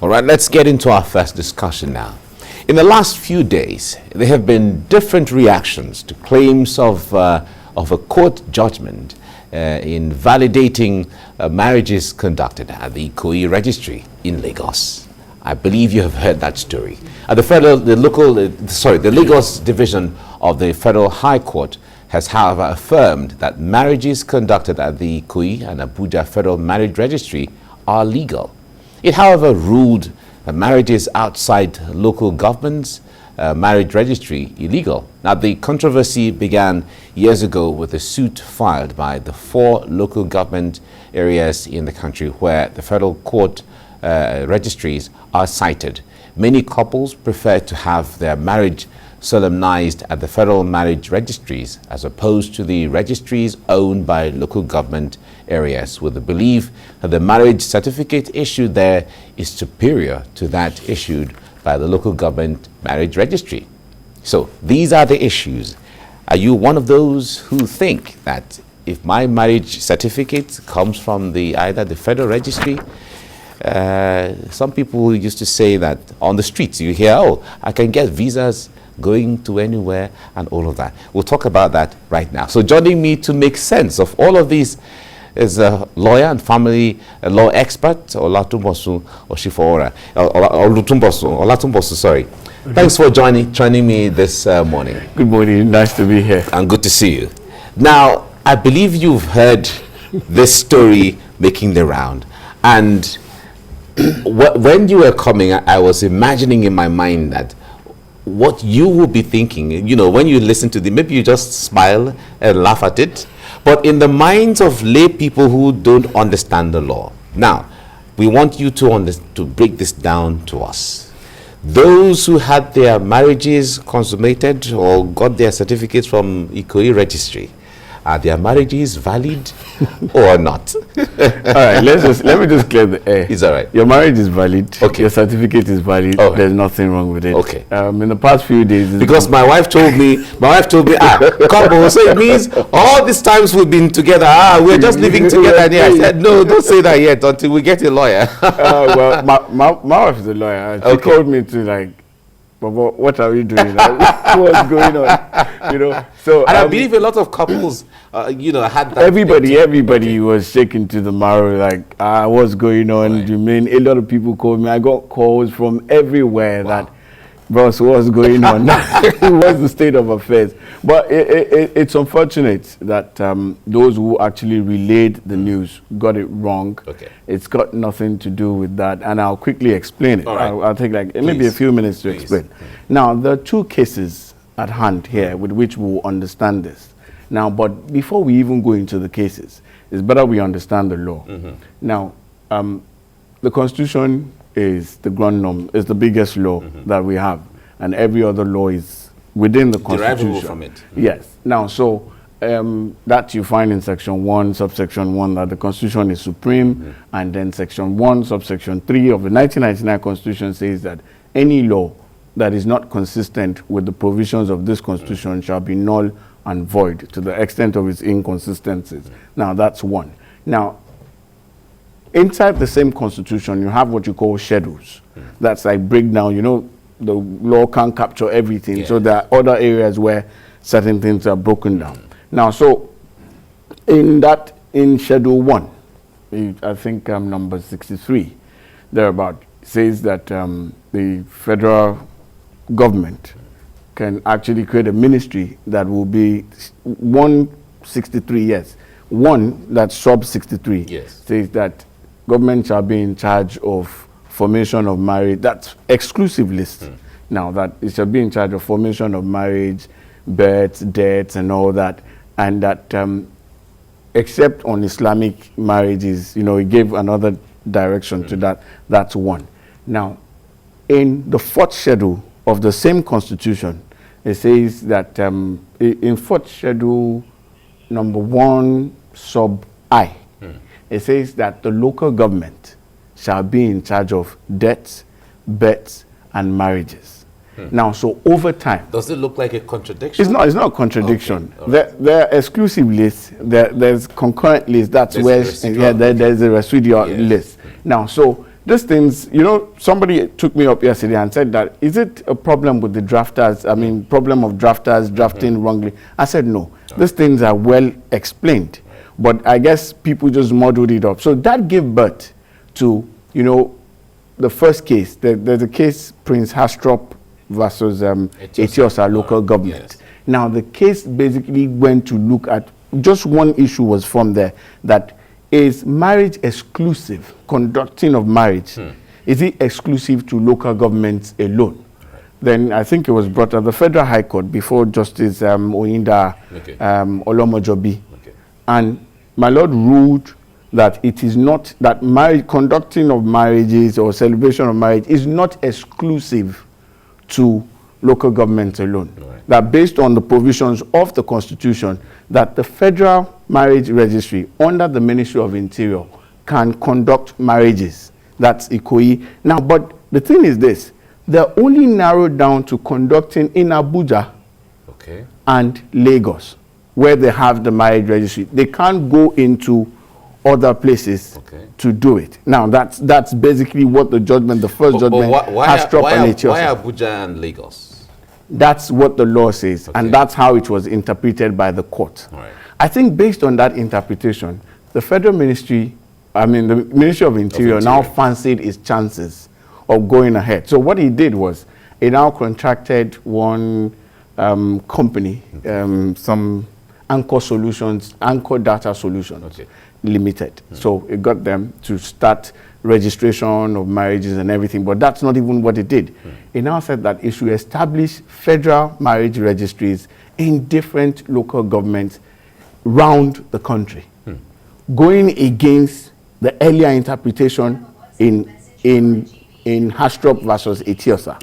All right, let's get into our first discussion now. In the last few days, there have been different reactions to claims of a court judgment in validating marriages conducted at the Ikoyi registry in Lagos. I believe you have heard that story. At the Lagos division of the Federal High Court has, however, affirmed that marriages conducted at the Ikoyi and Abuja Federal Marriage Registry are legal. It, however, ruled that marriages outside local governments marriage registry illegal. Now, the controversy began years ago with a suit filed by the 4 local government areas in the country where the federal court registries are cited. Many couples prefer to have their marriage solemnized at the federal marriage registries as opposed to the registries owned by local government areas, with the belief that the marriage certificate issued there is superior to that issued by the local government marriage registry. So these are the issues. Are you one of those who think that if my marriage certificate comes from either the federal registry? Some people used to say that on the streets you hear, oh, I can get visas going to anywhere and all of that. We'll talk about that right now. So joining me to make sense of all of these is a lawyer and family law expert, Olatunbosun Osifora. Olatunbosun, sorry. Thanks for joining me this morning. Good morning, nice to be here. And good to see you. Now, I believe you've heard this story making the round. And when you were coming, I was imagining in my mind that what you will be thinking, when you listen to maybe you just smile and laugh at it, but in the minds of lay people who don't understand the law. Now, we want you to break this down to us. Those who had their marriages consummated or got their certificates from Ikoyi registry, are their marriages valid or not? All right, let me just clear the air. It's all right. Your marriage is valid. Okay. Your certificate is valid. Okay. There's nothing wrong with it. Okay. In the past few days, because my wife told me, come on, so it means all these times we've been together, we're just living together. And I said, no, don't say that yet until we get a lawyer. Well, my wife is a lawyer. She called me to but what are we doing? What's going on? So and I believe a lot of couples, had that. Everybody was shaking to the marrow, what's going on? Right. You mean a lot of people called me? I got calls from everywhere. Wow. That, boss, what's going on? What's the state of affairs? But it's unfortunate that those who actually relayed the news got it wrong. Okay. It's got nothing to do with that, and I'll quickly explain it. All right. I'll take maybe a few minutes to explain. Now, there are 2 cases at hand here with which we'll understand this. Now, but before we even go into the cases, it's better we understand the law. Mm-hmm. Now, the Constitution is the grand norm, is the biggest law that we have, and every other law is within the Constitution. Derivable from it. Mm-hmm. Yes. Now, so that you find in Section 1, subsection 1, that the Constitution is supreme, and then Section 1, subsection 3 of the 1999 Constitution says that any law that is not consistent with the provisions of this Constitution shall be null and void to the extent of its inconsistencies. Now, that's one. Now, inside the same Constitution, you have what you call schedules. That's like breakdown. The law can't capture everything. Yeah. So there are other areas where certain things are broken down. Now, so in Schedule 1, I think number 63, thereabout, says that the federal government can actually create a ministry that will be 163 years. One that's sub 63 says that government shall be in charge of formation of marriage. That's exclusive list. Now that it shall be in charge of formation of marriage, births, deaths, and all that, and that except on Islamic marriages, it gave another direction to that. That's one. Now, in the 4th schedule of the same Constitution, it says that in 4th schedule number 1 sub I, it says that the local government shall be in charge of deaths, births, and marriages. Now, so over time, does it look like a contradiction? It's not a contradiction. Okay. There are exclusive lists. There's concurrent lists. That's there's where there's a residual list. Now, so these things, you know, somebody took me up yesterday and said that, is it a problem with the drafters? I mean, problem of drafters drafting wrongly? I said, no. These things are well explained. But I guess people just muddled it up. So that gave birth to, you know, the first case. There's a case, Prince Hastrop versus Etiosa local government. Yes. Now, the case basically went to look at, just one issue was from there, that is marriage exclusive, conducting of marriage, is it exclusive to local governments alone? Then I think it was brought up the Federal High Court before Justice Oyinda Olomojobi. And my Lord ruled that it is not, that marriage, conducting of marriages or celebration of marriage is not exclusive to local governments alone. Right. That based on the provisions of the Constitution, that the Federal Marriage Registry under the Ministry of Interior can conduct marriages. That's Ikoyi. Now, but the thing is this, they're only narrowed down to conducting in Abuja and Lagos, where they have the marriage registry. They can't go into other places to do it. Now, that's basically what the judgment, the first judgment, has dropped on Etiosa. Why Abuja and Lagos? That's what the law says, and that's how it was interpreted by the court. Right. I think based on that interpretation, the federal ministry, the Ministry of Interior now fancied its chances of going ahead. So what he did was, he now contracted one company, some Anchor Data Solutions Limited. So it got them to start registration of marriages and everything, but that's not even what it did. It now said that it should establish federal marriage registries in different local governments round the country, going against the earlier interpretation in Hastrop versus Etiosa,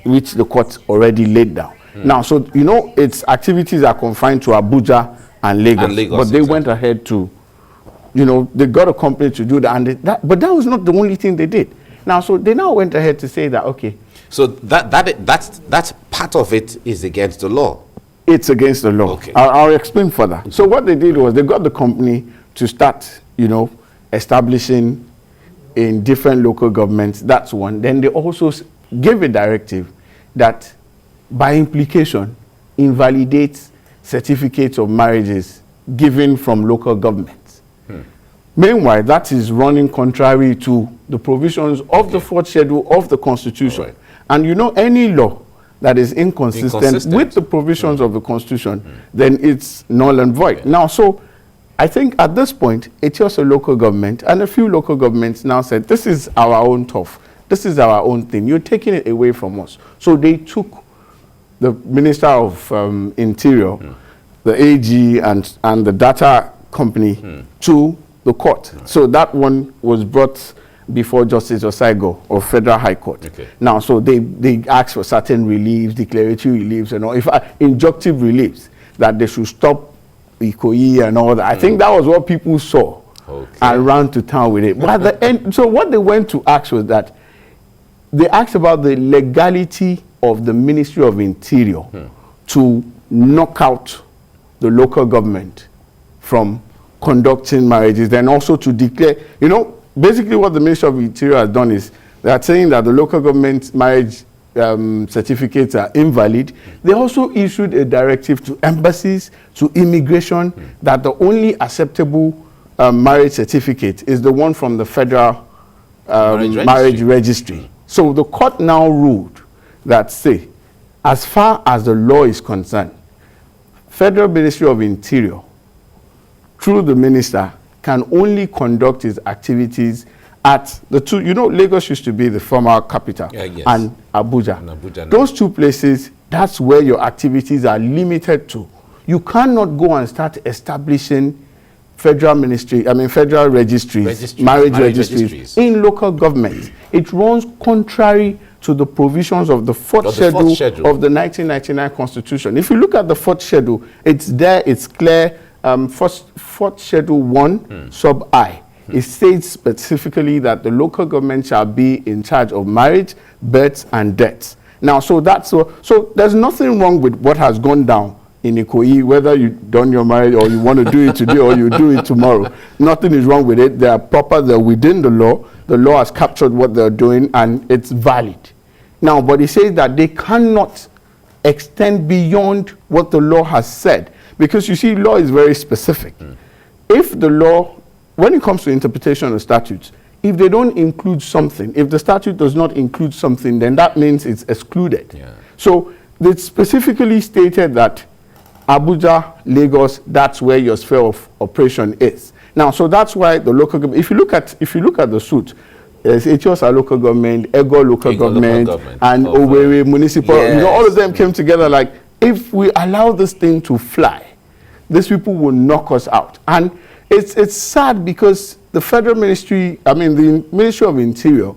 which the court already laid down. Now, so, you know, its activities are confined to Abuja and Lagos, but they went ahead to, you know, they got a company to do that, but that was not the only thing they did. Now, so they now went ahead to say that, okay. So that's part of it is against the law. It's against the law. Okay. I'll explain further. So what they did was they got the company to start, you know, establishing in different local governments. That's one. Then they also gave a directive that by implication invalidates certificates of marriages given from local governments. Meanwhile, that is running contrary to the provisions of the fourth schedule of the Constitution. And you know, any law that is inconsistent with the provisions of the Constitution, then it's null and void. Now, so I think at this point, Etiosa local government and a few local governments now said, this is our own turf. This is our own thing. You're taking it away from us. So they took the Minister of Interior, the AG and the data company to the court. So that one was brought before Justice Osaigo of Federal High Court. Now, so they asked for certain reliefs, declaratory reliefs, and all, injunctive reliefs, that they should stop Ikoyi and all that. I think that was what people saw and ran to town with it. But at the end, so what they went to ask was that they asked about the legality of the Ministry of Interior to knock out the local government from conducting marriages, then also to declare, you know, basically what the Ministry of Interior has done is they are saying that the local government marriage certificates are invalid. They also issued a directive to embassies, to immigration, that the only acceptable marriage certificate is the one from the Federal Marriage Registry. So the court now ruled that, say, as far as the law is concerned, Federal Ministry of Interior, through the minister, can only conduct his activities at the two, you know, Lagos used to be the former capital, and Abuja. Those two places, that's where your activities are limited to. You cannot go and start establishing federal registries, marriage registries in local government. It runs contrary to the provisions of the fourth schedule of the 1999 Constitution. If you look at the fourth schedule, it's there, it's clear. Fourth schedule 1, sub I. It states specifically that the local government shall be in charge of marriage, births, and deaths. Now, so there's nothing wrong with what has gone down in Ikoyi, whether you've done your marriage or you want to do it today or you do it tomorrow. Nothing is wrong with it. They are proper, they're within the law. the law has captured what they're doing and it's valid. Now, but it says that they cannot extend beyond what the law has said, because you see, law is very specific. If the law, when it comes to interpretation of statutes, if they don't include something, if the statute does not include something, then that means it's excluded. Yeah. So it specifically stated that Abuja, Lagos, that's where your sphere of operation is. Now, so that's why the local government, if you look at the suit, there's Etiosa local government, Ego local government, and Owerri municipal, yes. you know, all of them came together like, if we allow this thing to fly, these people will knock us out. And it's sad because the federal ministry, I mean, the Ministry of Interior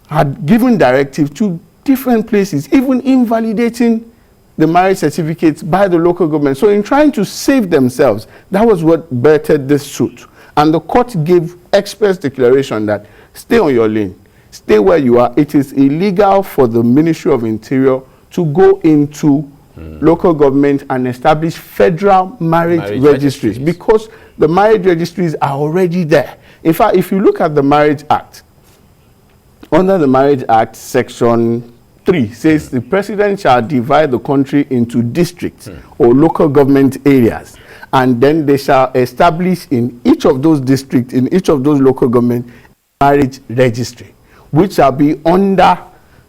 had given directive to different places, even invalidating the marriage certificates by the local government. So in trying to save themselves, that was what birthed this suit. And the court gave express declaration that stay on your lane, stay where you are. It is illegal for the Ministry of Interior to go into local government and establish federal marriage registries, because the marriage registries are already there. In fact, if you look at the Marriage Act, under the Marriage Act, Section 3 says the president shall divide the country into districts or local government areas, and then they shall establish in each of those districts, in each of those local government, marriage registry, which shall be under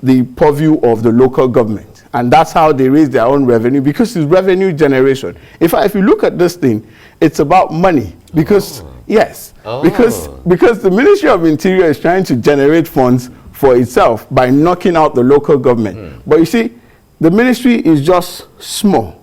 the purview of the local government. And that's how they raise their own revenue, because it's revenue generation. In fact, if you look at this thing, it's about money, because yes, because the Ministry of Interior is trying to generate funds for itself by knocking out the local government. But you see, the ministry is just small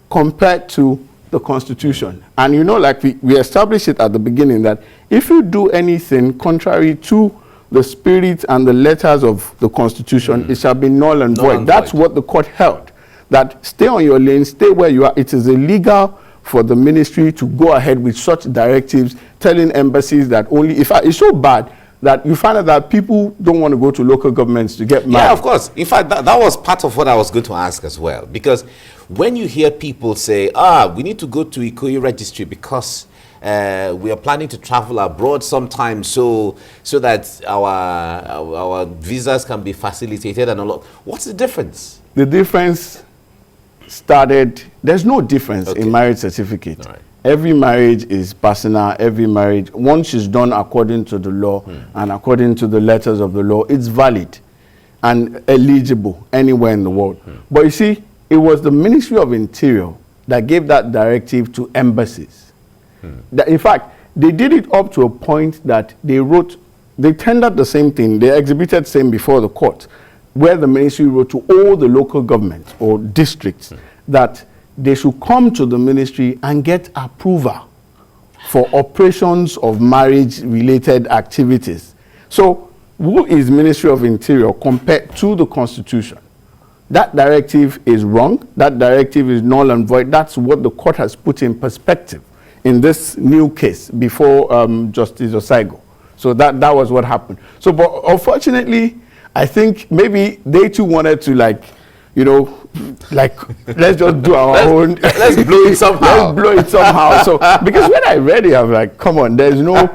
compared to the Constitution. And you know, like we established it at the beginning, that if you do anything contrary to the spirit and the letters of the Constitution, it shall be null and void. That's what the court held, that stay on your lane, stay where you are. It is illegal for the ministry to go ahead with such directives, telling embassies that only, in fact, it's so bad that you find out that people don't want to go to local governments to get married. Yeah, of course. In fact, that was part of what I was going to ask as well. Because when you hear people say, we need to go to Ikoyi registry because we are planning to travel abroad sometime so that our visas can be facilitated and all. What's the difference? The difference started, there's no difference in marriage certificate. All right. Every marriage is personal. Every marriage, once it's done according to the law and according to the letters of the law, it's valid and eligible anywhere in the world. But you see, it was the Ministry of Interior that gave that directive to embassies. That, in fact, they did it up to a point that they tendered the same thing, they exhibited same before the court, where the ministry wrote to all the local governments or districts that they should come to the ministry and get approval for operations of marriage-related activities. So, who is Ministry of Interior compared to the Constitution? That directive is wrong. That directive is null and void. That's what the court has put in perspective in this new case before Justice Osaigo. So that was what happened. So, but unfortunately, I think maybe they too wanted to, like, you know, like, let's just do our own. Let's blow it somehow. Let's blow it somehow. So, because when I read it, I'm like, come on, there's no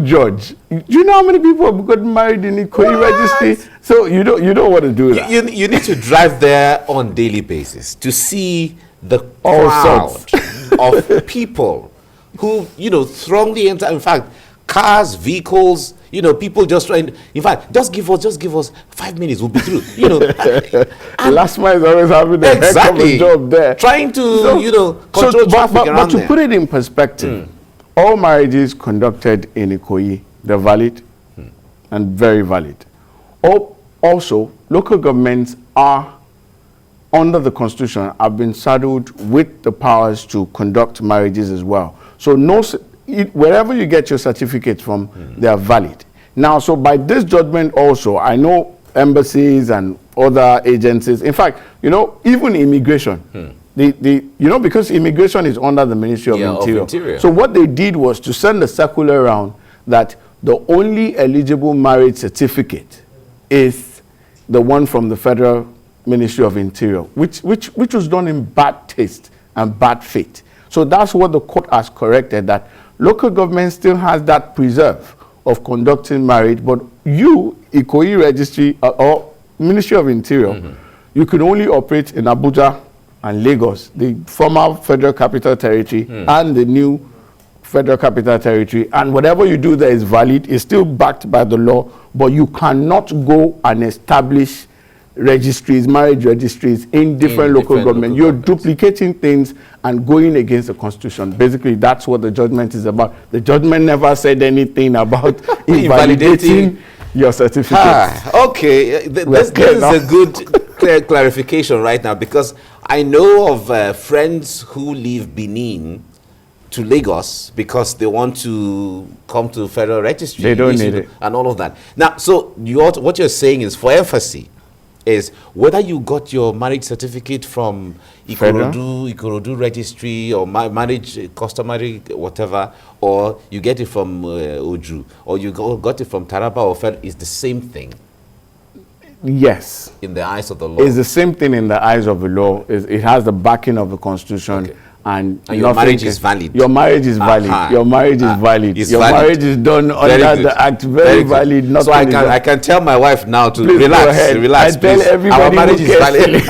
judge. Do you know how many people have gotten married in the Ikoyi registry? So you don't want to do that. You need to drive there on daily basis to see the crowd of people who, throng the entire, in fact, cars, vehicles, people just trying, in fact, just give us 5 minutes, we'll be through, Last mile is always having a heck of a job there. Trying to, control traffic around but to put it in perspective, all marriages conducted in Ikoyi, they're valid and very valid. Also, local governments are, under the Constitution, have been saddled with the powers to conduct marriages as well. So wherever you get your certificate from, they are valid. Now, so by this judgment also, I know embassies and other agencies, in fact, even immigration, because immigration is under the Ministry of Interior. So what they did was to send a circular around that the only eligible marriage certificate is the one from the Federal Ministry of Interior, which was done in bad taste and bad faith. So that's what the court has corrected, that local government still has that preserve of conducting marriage, but you, Ikoyi Registry or Ministry of Interior, you can only operate in Abuja and Lagos, the former Federal Capital Territory and the new Federal Capital Territory, and whatever you do there is valid, is still backed by the law, but you cannot go and establish registries, marriage registries in different local governments. You're duplicating things and going against the Constitution. Basically, that's what the judgment is about. The judgment never said anything about invalidating your certificate. Okay, this is a good clear clarification right now, because I know of friends who leave Benin to Lagos because they want to come to federal registry. They don't need it. And all of that. Now, so what you're saying is, for emphasis, is whether you got your marriage certificate from Ikorodu registry or marriage customary whatever, or you get it from Oju, or you got it from Taraba or Fed, is the same thing. Yes. In the eyes of the law. It's the same thing in the eyes of the law. It has the backing of the Constitution. Okay. And your marriage is valid. Your marriage is valid. Your marriage is valid. It's your valid. marriage is done under the Act. Very valid. So I can tell my wife now to relax. Relax, I tell everybody our marriage is valid.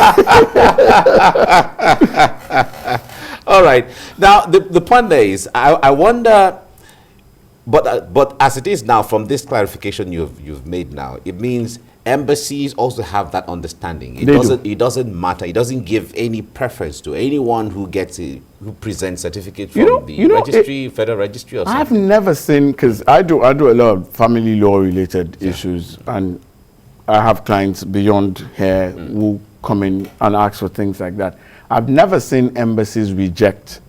All right. Now the point there is, I wonder, but as it is now, from this clarification you've made now, it means embassies also have that understanding. It doesn't matter. It doesn't give any preference to anyone who presents certificate from the registry, federal registry or something. I've never seen, because I do a lot of family law related issues, and I have clients beyond here who come in and ask for things like that. I've never seen embassies reject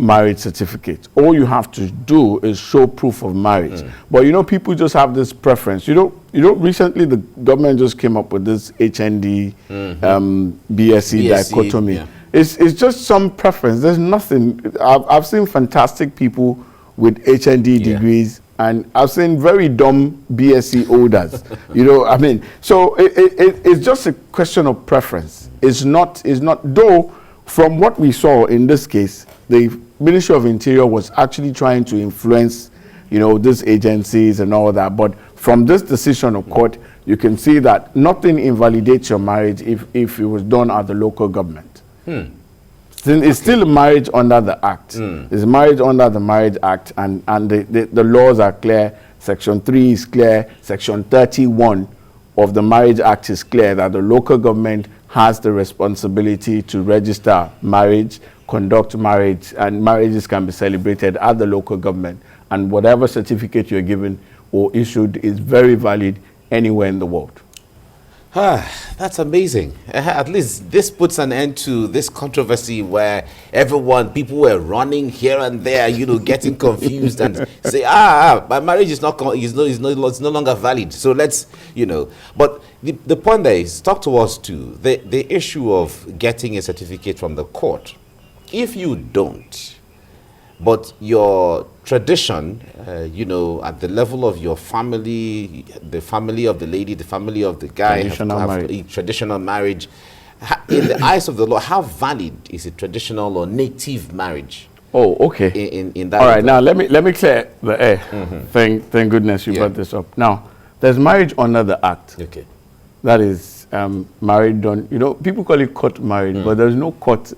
marriage certificate. All you have to do is show proof of marriage. But people just have this preference. Recently the government just came up with this HND BSc dichotomy. Yeah. It's just some preference. There's nothing. I've seen fantastic people with HND degrees, and I've seen very dumb BSc holders. So it's just a question of preference. It's not though. From what we saw in this case, the Ministry of Interior was actually trying to influence, these agencies and all that. But from this decision of court, you can see that nothing invalidates your marriage if it was done at the local government. It's still a marriage under the Act. It's marriage under the Marriage Act, and the laws are clear. Section 3 is clear. Section 31 of the Marriage Act is clear that the local government has the responsibility to register marriage, conduct marriage, and marriages can be celebrated at the local government. And whatever certificate you're given or issued is very valid anywhere in the world. That's amazing. At least this puts an end to this controversy where people were running here and there, getting confused and say, my marriage is it's no longer valid. So let's, But the point there is, talk to us too, the issue of getting a certificate from the court. If you don't, but your tradition, at the level of your family, the family of the lady, the family of the guy, traditional marriage, in the eyes of the law, how valid is a traditional or native marriage? Oh, okay. In that. All right. Now let me clear the air. Thank goodness you brought this up. Now, there's marriage under the Act. Okay. That is married done. People call it court marriage, but there's no court.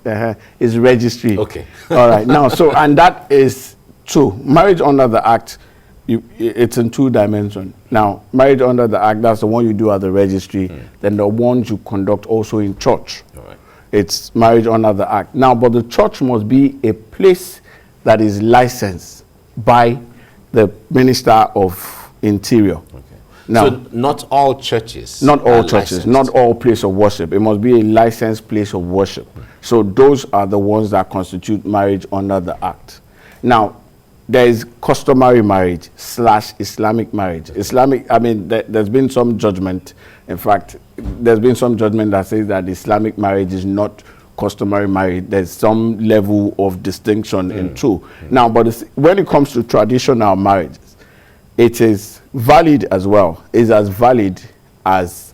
It's registry. Okay. All right. Now, and that is true. Marriage under the Act, it's in 2 dimensions. Now, marriage under the Act, that's the one you do at the registry. Then the ones you conduct also in church. All right. It's marriage under the Act. Now, but the church must be a place that is licensed by the Minister of Interior. Okay. Now, so not all churches. Not all churches, not all place of worship. It must be a licensed place of worship. So those are the ones that constitute marriage under the Act. Now, there is customary marriage / Islamic marriage. Islamic, there's been some judgment. In fact, there's been some judgment that says that Islamic marriage is not customary marriage. There's some level of distinction in two. Now, but when it comes to traditional marriages, it is valid as well. It's as valid as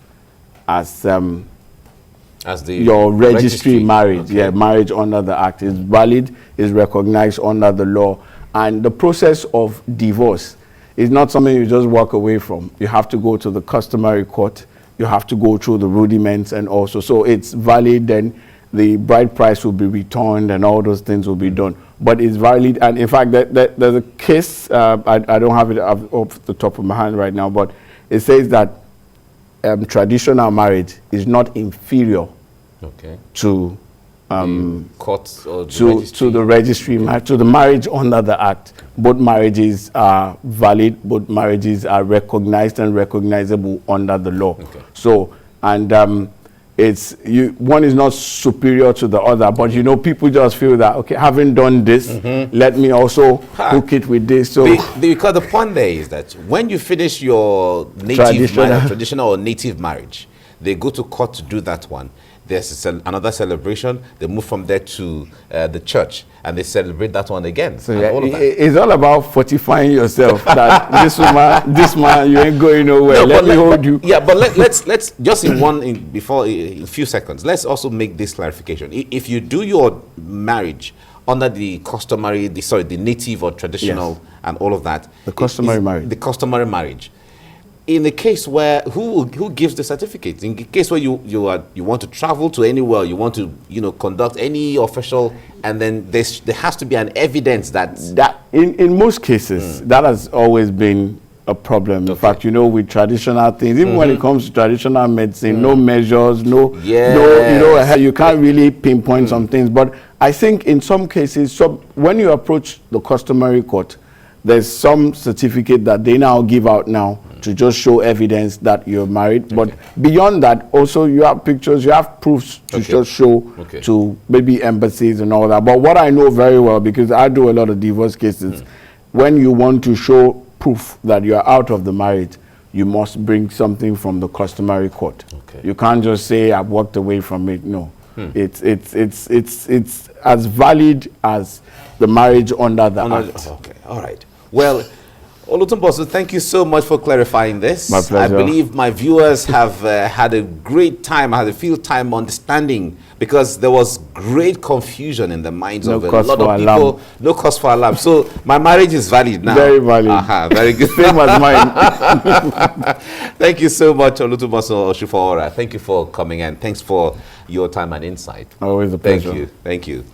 your registry marriage. Okay. Yeah, marriage under the Act is valid, is recognized under the law. And the process of divorce it's not something you just walk away from. You have to go to the customary court. You have to go through the rudiments, and also, so it's valid, then the bride price will be returned and all those things will be done. But it's valid, and in fact, there's a case, I don't have it off the top of my hand right now, but it says that traditional marriage is not inferior to courts or the to the registry, to the marriage under the Act. Both marriages are valid, both marriages are recognized and recognizable under the law. So, and one is not superior to the other, but you know, people just feel that, okay, having done this, let me also hook it with this. So because the point there is that when you finish your native traditional or native marriage, they go to court to do that one. There's another celebration. They move from there to the church, and they celebrate that one again. So yeah, it's all about fortifying yourself. That this man, you ain't going nowhere. No, let me hold you. Yeah, but let's just in a few seconds. Let's also make this clarification. If you do your marriage under the customary, the native or traditional, and all of that, the customary marriage. In the case where who gives the certificate? In the case where you want to travel to anywhere, you want to conduct any official, and then there has to be an evidence that in most cases that has always been a problem. In fact, with traditional things, even when it comes to traditional medicine, no measures, you can't really pinpoint some things. But I think in some cases, when you approach the customary court, there's some certificate that they now give out now to just show evidence that you're married. But beyond that, also you have pictures, you have proofs to just show to maybe embassies and all that. But what I know very well, because I do a lot of divorce cases, when you want to show proof that you're out of the marriage, you must bring something from the customary court. You can't just say, I've walked away from it. No. It's as valid as the marriage under the Act. Okay, all right. Well, Olutumbosu, thank you so much for clarifying this. My pleasure. I believe my viewers have had a great time, had a field time understanding, because there was great confusion in the minds of a lot of people. No cause for alarm. So my marriage is valid now. Very valid. Very good. Same as mine. Thank you so much, Olutumbosu Oshufaora. Thank you for coming in. Thanks for your time and insight. Always a pleasure. Thank you.